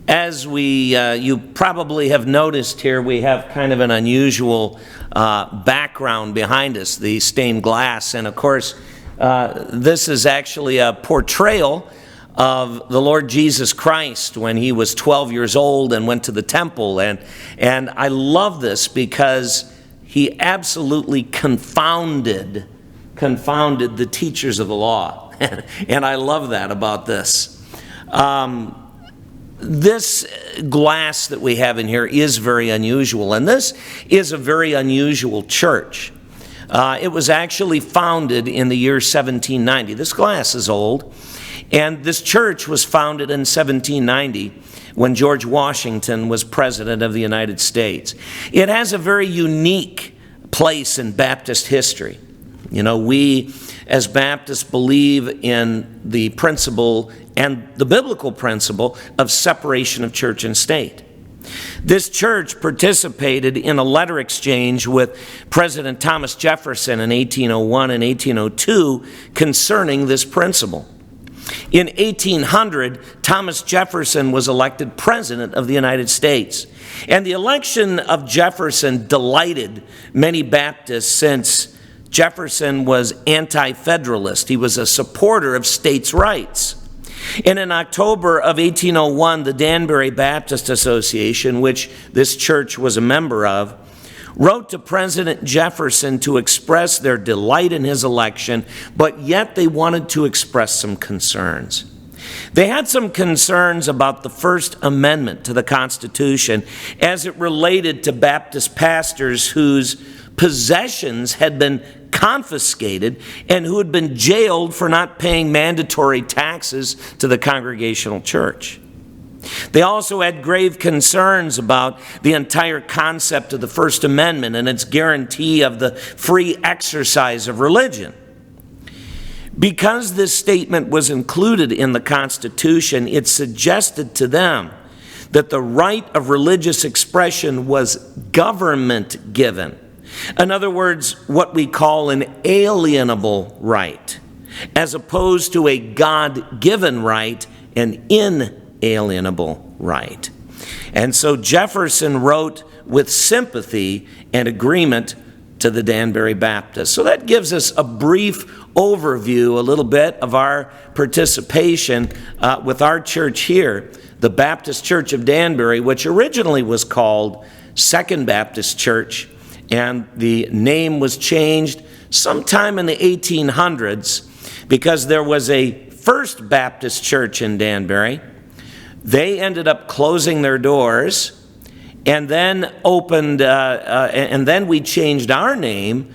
As you probably have noticed here, we have kind of an unusual background behind us, the stained glass. And of course, this is actually a portrayal of the Lord Jesus Christ when he was 12 years old and went to the temple. And I love this because he absolutely confounded the teachers of the law. And I love that about this. This glass that we have in here is very unusual, and this is a very unusual church. It was actually founded in the year 1790. This glass is old, and this church was founded in 1790 when George Washington was president of the United States. It has a very unique place in Baptist history. You know, we as Baptists believe in the principle and the biblical principle of separation of church and state. This church participated in a letter exchange with President Thomas Jefferson in 1801 and 1802 concerning this principle. In 1800, Thomas Jefferson was elected President of the United States. And the election of Jefferson delighted many Baptists since Jefferson was anti-federalist. He was a supporter of states' rights. And in October of 1801, the Danbury Baptist Association, which this church was a member of, wrote to President Jefferson to express their delight in his election, but yet they wanted to express some concerns. They had some concerns about the First Amendment to the Constitution as it related to Baptist pastors whose possessions had been confiscated and who had been jailed for not paying mandatory taxes to the Congregational Church. They also had grave concerns about the entire concept of the First Amendment and its guarantee of the free exercise of religion. Because this statement was included in the Constitution, it suggested to them that the right of religious expression was government given. In other words, what we call an alienable right, as opposed to a God-given right, an inalienable right. And so Jefferson wrote with sympathy and agreement to the Danbury Baptists. So that gives us a brief overview, a little bit of our participation with our church here, the Baptist Church of Danbury, which originally was called Second Baptist Church, and the name was changed sometime in the 1800s because there was a First Baptist Church in Danbury. They ended up closing their doors and then and then we changed our name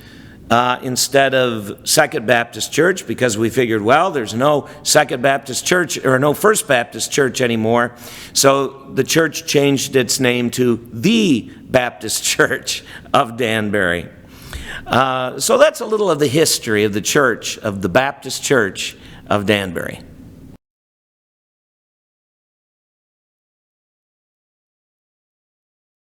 instead of Second Baptist Church because we figured, well, there's no Second Baptist Church or no First Baptist Church anymore. So the church changed its name to the Baptist Church of Danbury. So that's a little of the history of the church, of the Baptist Church of Danbury.